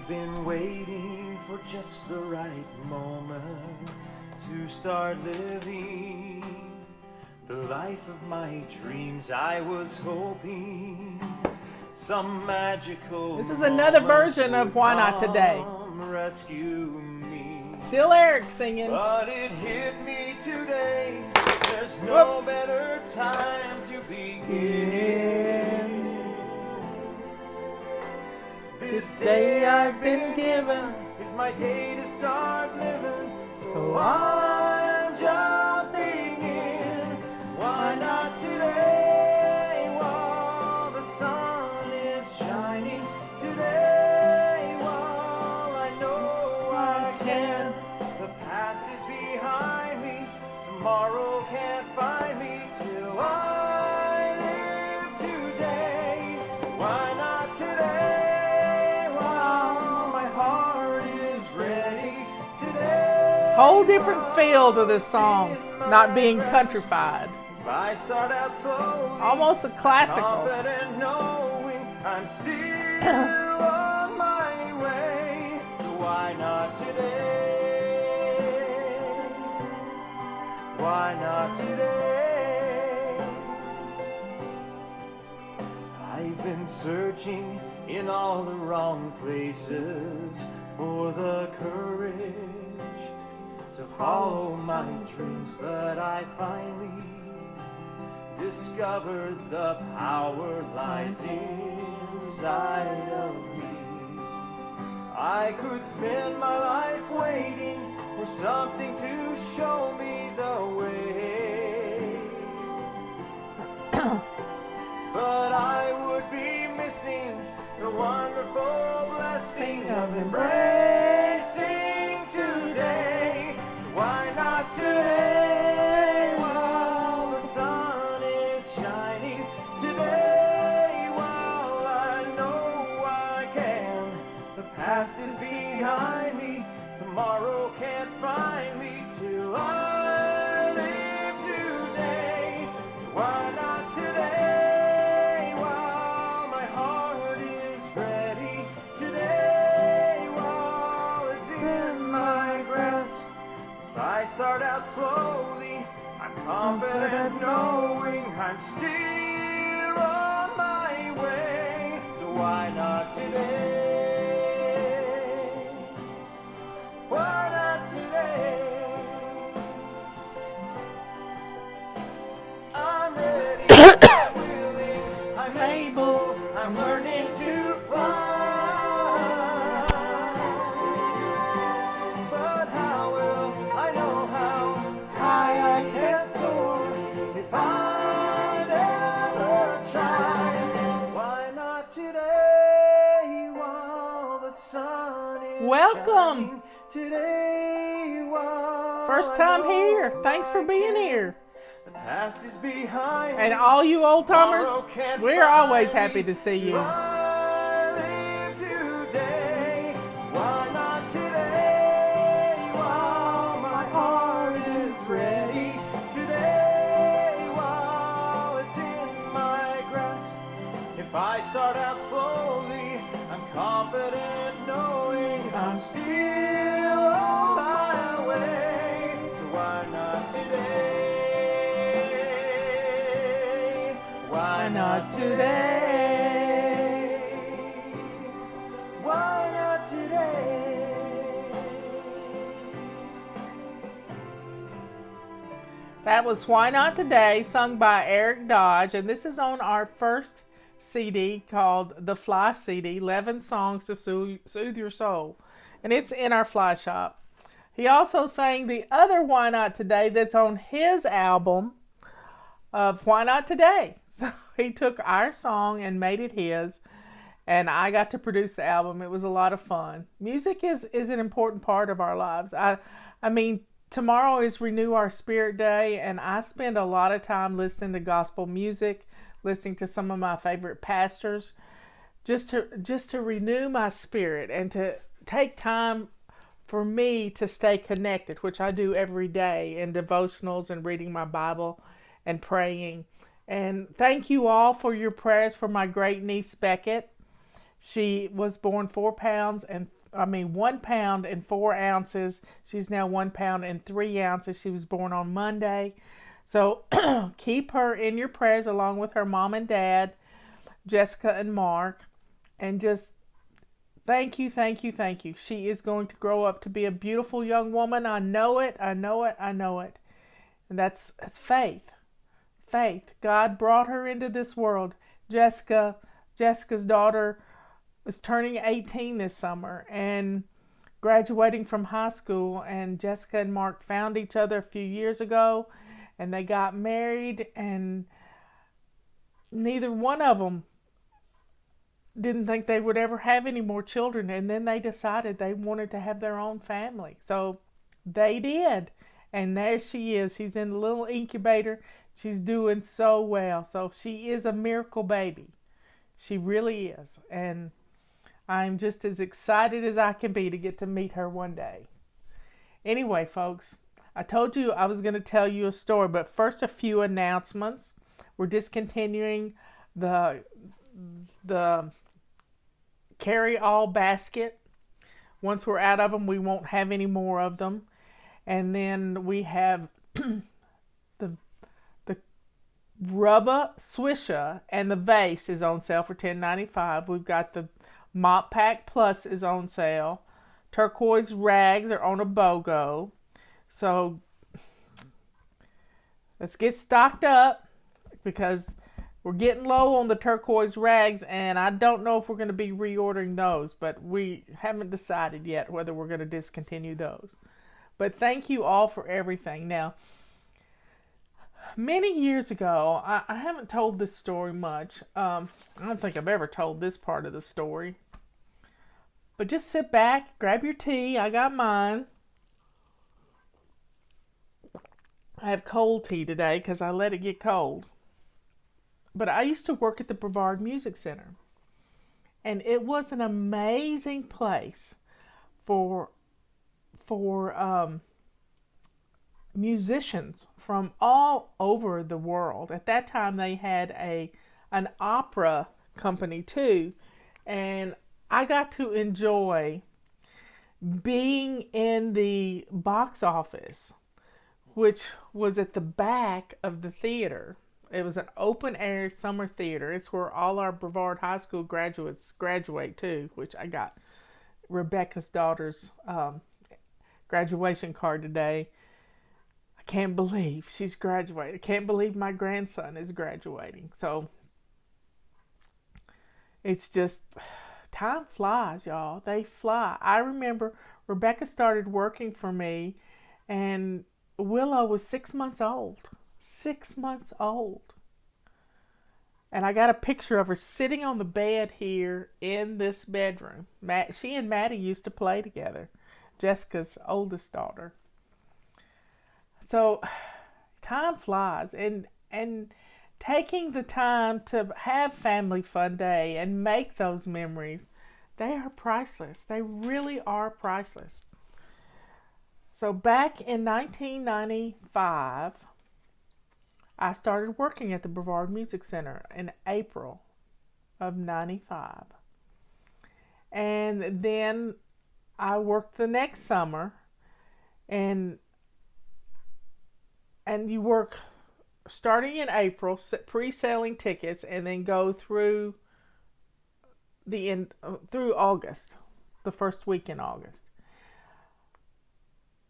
I've been waiting for just the right moment to start living the life of my dreams. I was hoping some magical This is another moment version of would Why Not Today. come rescue me. Still Eric singing. But it hit me today. There's no Whoops. better time to begin. This day I've been given is my day to start living. So I'm jumping in. Why not today while the sun is shining? Today while I know I can. The past is behind me. Tomorrow can't find me till I live today. So why not today while my heart is ready? Today. Whole different feel to this song, not being countrified. If I start out slowly, Almost a classical. confident knowing I'm still on my way. So why not today? Why not today? I've been searching in all the wrong places for the courage to follow my dreams, but I finally discovered the power lies inside of me. I could spend my life waiting for something to show me the way, but I would be missing the wonderful blessing of embracing today. So why not today while the sun is shining? Today while I know I can. The past is behind me. Tomorrow can't find me till I live today. So why not today while my heart is ready? Today while it's in my grasp. If I start out slowly, I'm confident knowing I'm still on my way. So why not today? Why not today? I'm ready, I'm willing, I'm able, I'm learning to fly. But how will I know how high I can soar if I never try? So why not today while the sun is Welcome. shining? Today while First I time know here. Thanks for I being can. here. The past is behind And me. all you old timers, Tomorrow can't we're always find happy me to see till you. I live today. So why not today while my heart is ready? Today while it's in my grasp. If I start out slowly, I'm confident knowing I'm still on my way. So why not today? Why not today? Why not today? That was Why Not Today, sung by Eric Dodge, and this is on our first CD called The Fly CD, 11 Songs to Soothe Your Soul, and it's in our Fly Shop. He also sang the other Why Not Today that's on his album of Why Not Today. So he took our song and made it his, and I got to produce the album. It was a lot of fun. Music is an important part of our lives. I mean, tomorrow is Renew Our Spirit Day, and I spend a lot of time listening to gospel music, listening to some of my favorite pastors, just to renew my spirit and to take time for me to stay connected, which I do every day in devotionals and reading my Bible and praying. And thank you all for your prayers for my great niece Beckett. She was born 4 pounds and 1 pound and 4 ounces. She's now 1 pound and 3 ounces. She was born on Monday. So keep her in your prayers along with her mom and dad, Jessica and Mark. And just thank you, thank you, thank you. She is going to grow up to be a beautiful young woman. I know it, I know it, I know it. And that's faith. Faith. God brought her into this world. Jessica's daughter was turning 18 this summer and graduating from high school. And Jessica and Mark found each other a few years ago, and they got married, and neither one of them didn't think they would ever have any more children. And then they decided they wanted to have their own family. So they did. And there she is. She's in the little incubator. She's doing so well. So she is a miracle baby. She really is. And I'm just as excited as I can be to get to meet her one day. Anyway, folks, I told you I was going to tell you a story, but first a few announcements. We're discontinuing the carry-all basket. Once we're out of them, we won't have any more of them. And then we have the rubber swisher, and the vase is on sale for $10.95. We've got the Mop Pack Plus is on sale. Turquoise rags are on a BOGO. So let's get stocked up, because we're getting low on the turquoise rags, and I don't know if we're going to be reordering those, but we haven't decided yet whether we're going to discontinue those. But thank you all for everything. Now, many years ago, I haven't told this story much. I don't think I've ever told this part of the story. But just sit back, grab your tea. I got mine. I have cold tea today because I let it get cold. But I used to work at the Brevard Music Center. And it was an amazing place for musicians from all over the world. At that time, they had an opera company too, and I got to enjoy being in the box office, which was at the back of the theater. It was an open air summer theater. It's where all our Brevard High School graduates graduate too, which I got Rebecca's daughter's graduation card today. I can't believe she's graduated. I can't believe my grandson is graduating. So it's just, time flies, y'all. They fly. I remember Rebecca started working for me, and Willow was 6 months old. 6 months old. And I got a picture of her sitting on the bed here in this bedroom. She and Maddie used to play together. Jessica's oldest daughter. So time flies, and taking the time to have family fun day and make those memories, they are priceless. They really are priceless. So back in 1995, I started working at the Brevard Music Center in April of 95. And then I worked the next summer, and you work starting in April, pre-selling tickets, and then go through the end through August, the first week in August.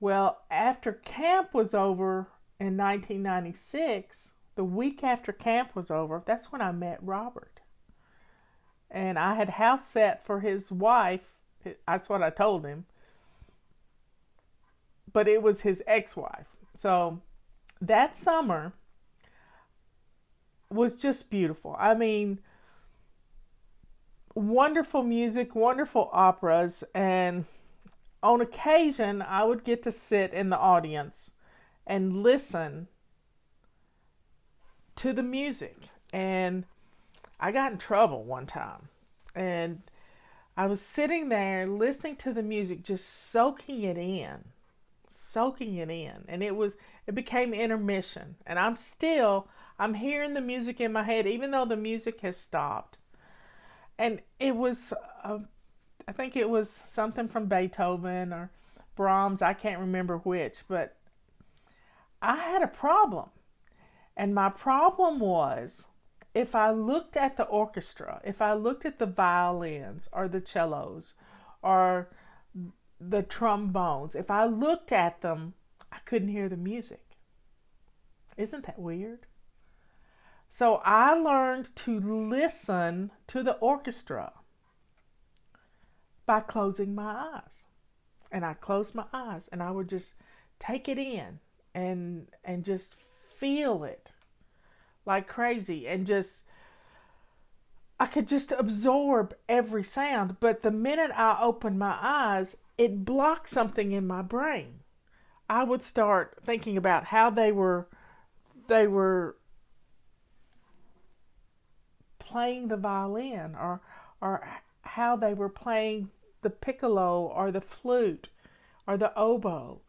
Well, after camp was over in 1996, the week after camp was over, that's when I met Robert. And I had house set for his wife. That's what I told him. But it was his ex-wife. So that summer was just beautiful. I mean, wonderful music, wonderful operas, and on occasion I would get to sit in the audience and listen to the music. And I got in trouble one time, and I was sitting there listening to the music, just soaking it in, and it became intermission. And I'm hearing the music in my head, even though the music has stopped. And it was I think it was something from Beethoven or Brahms. I can't remember which, but I had a problem. And my problem was if I looked at the orchestra, if I looked at the violins or the cellos or the trombones, if I looked at them, I couldn't hear the music. Isn't that weird? So I learned to listen to the orchestra by closing my eyes. And I closed my eyes and I would just take it in and just feel it like crazy, and just I could just absorb every sound. But the minute I opened my eyes, it blocked something in my brain. I would start thinking about how they were playing the violin, or how they were playing the piccolo or the flute or the oboe.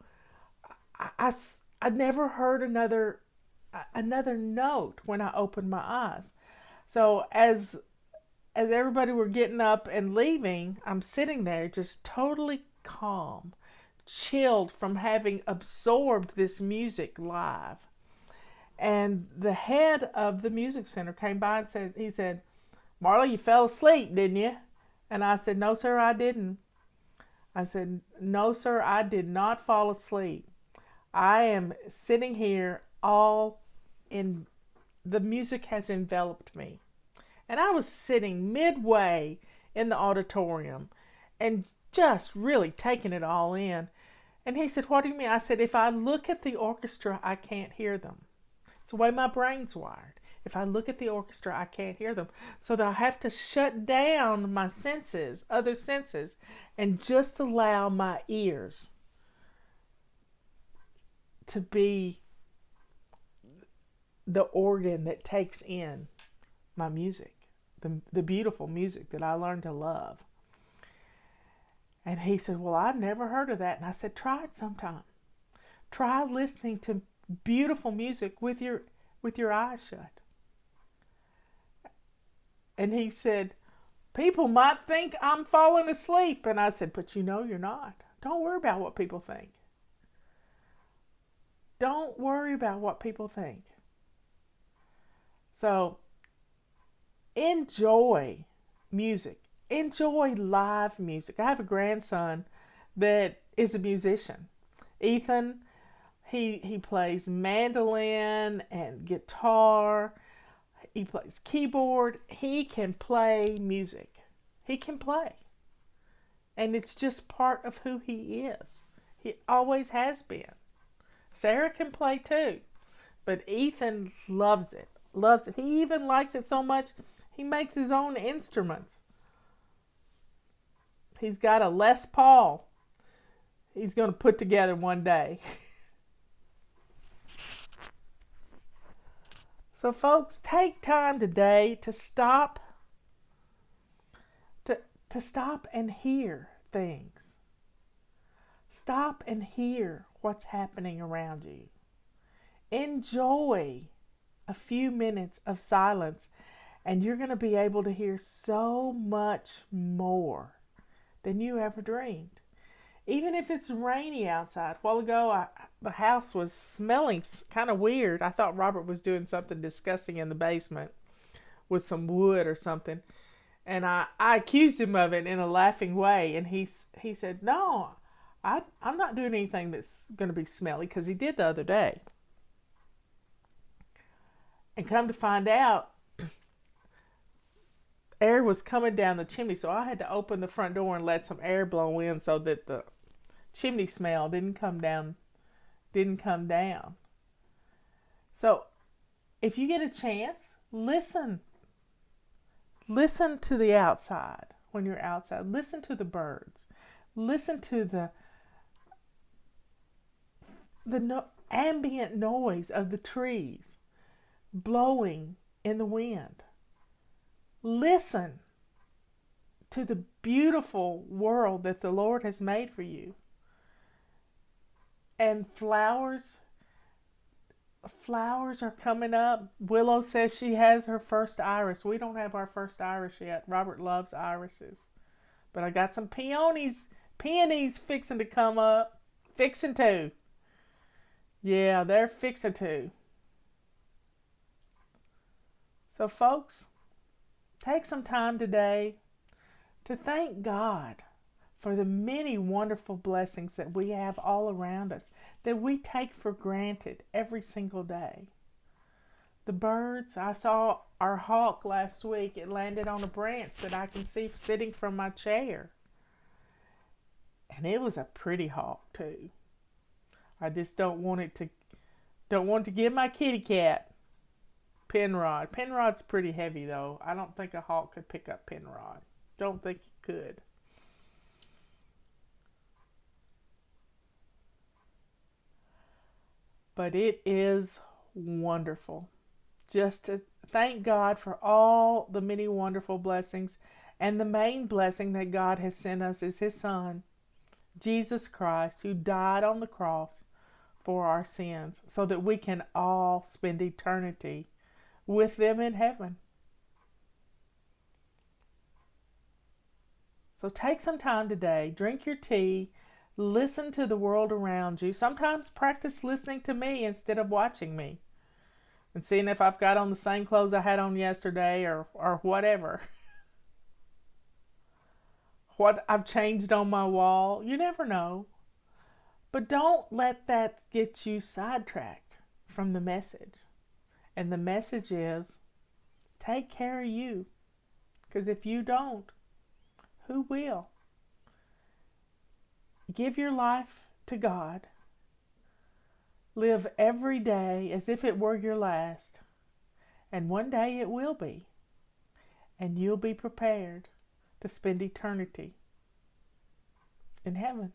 I never heard another note when I opened my eyes. So as everybody were getting up and leaving, I'm sitting there just totally calm, chilled from having absorbed this music live. And the head of the music center came by and he said, "Marla, you fell asleep, didn't you?" And I said, "No, sir, I didn't." I said, "No, sir, I did not fall asleep. I am sitting here all in, the music has enveloped me." And I was sitting midway in the auditorium and just really taking it all in. And he said, "What do you mean?" I said, "If I look at the orchestra, I can't hear them. It's the way my brain's wired. If I look at the orchestra, I can't hear them. So that I have to shut down my senses, other senses, and just allow my ears to be the organ that takes in my music, the beautiful music that I learned to love." And he said, "Well, I've never heard of that." And I said, "Try it sometime. Try listening to beautiful music with your eyes shut." And he said, "People might think I'm falling asleep." And I said, "But you're not. Don't worry about what people think. Don't worry about what people think." So enjoy music. Enjoy live music. I have a grandson that is a musician. Ethan, he plays mandolin and guitar. He plays keyboard. He can play music. He can play. And it's just part of who he is. He always has been. Sarah can play too. But Ethan loves it. Loves it. He even likes it so much, he makes his own instruments. He's got a Les Paul he's going to put together one day. So folks, take time today to stop and hear things. Stop and hear what's happening around you. Enjoy a few minutes of silence, and you're going to be able to hear so much more than you ever dreamed. Even if it's rainy outside. A while ago, the house was smelling kind of weird. I thought Robert was doing something disgusting in the basement with some wood or something. And I accused him of it in a laughing way. And he said, "No, I'm not doing anything that's going to be smelly," because he did the other day. And come to find out, air was coming down the chimney, so I had to open the front door and let some air blow in so that the chimney smell didn't come down. So if you get a chance, listen to the outside. When you're outside, listen to the birds. Listen to the ambient noise of the trees blowing in the wind. Listen to the beautiful world that the Lord has made for you. And flowers are coming up. Willow says she has her first iris. We don't have our first iris yet. Robert loves irises. But I got some peonies fixing to come up. Fixing to. Yeah, they're fixing to. So folks, take some time today to thank God for the many wonderful blessings that we have all around us that we take for granted every single day. The birds, I saw our hawk last week. It landed on a branch that I can see sitting from my chair. And it was a pretty hawk too. I just don't want to give my kitty cat Penrod. Penrod's pretty heavy though. I don't think a hawk could pick up Penrod. Don't think he could. But it is wonderful just to thank God for all the many wonderful blessings. And the main blessing that God has sent us is His Son, Jesus Christ, who died on the cross for our sins so that we can all spend eternity with them in heaven. So take some time today, drink your tea, listen to the world around you. Sometimes practice listening to me instead of watching me and seeing if I've got on the same clothes I had on yesterday or whatever. What I've changed on my wall. You never know. But don't let that get you sidetracked from the message. And the message is, take care of you. Because if you don't, who will? Give your life to God. Live every day as if it were your last. And one day it will be. And you'll be prepared to spend eternity in heaven.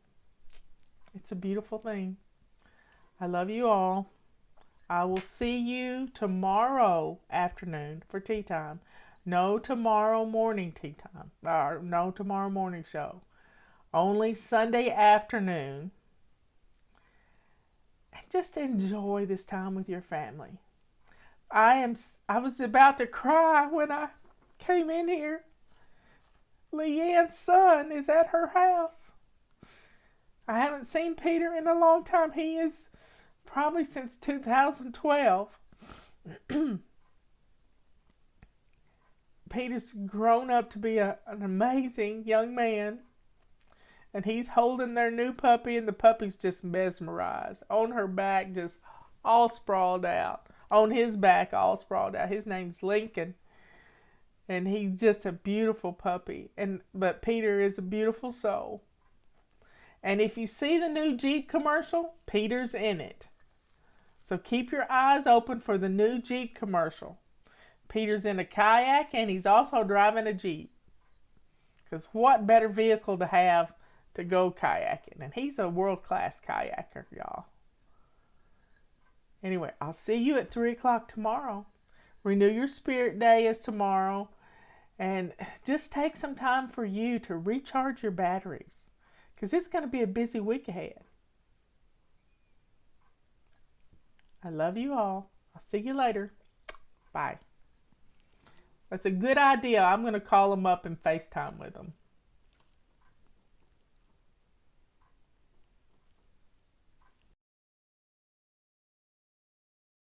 It's a beautiful thing. I love you all. I will see you tomorrow afternoon for tea time. No tomorrow morning tea time. Or no tomorrow morning show. Only Sunday afternoon. And just enjoy this time with your family. I was about to cry when I came in here. Leanne's son is at her house. I haven't seen Peter in a long time. He is probably since 2012. Peter's grown up to be an amazing young man. And he's holding their new puppy, and the puppy's just mesmerized. On her back, just all sprawled out. On his back, all sprawled out. His name's Lincoln. And he's just a beautiful puppy. But Peter is a beautiful soul. And if you see the new Jeep commercial, Peter's in it. So keep your eyes open for the new Jeep commercial. Peter's in a kayak, and he's also driving a Jeep. Because what better vehicle to have to go kayaking? And he's a world-class kayaker, y'all. Anyway, I'll see you at 3 o'clock tomorrow. Renew Your Spirit Day is tomorrow. And just take some time for you to recharge your batteries. Because it's going to be a busy week ahead. I love you all. I'll see you later. Bye. That's a good idea. I'm going to call them up and FaceTime with them.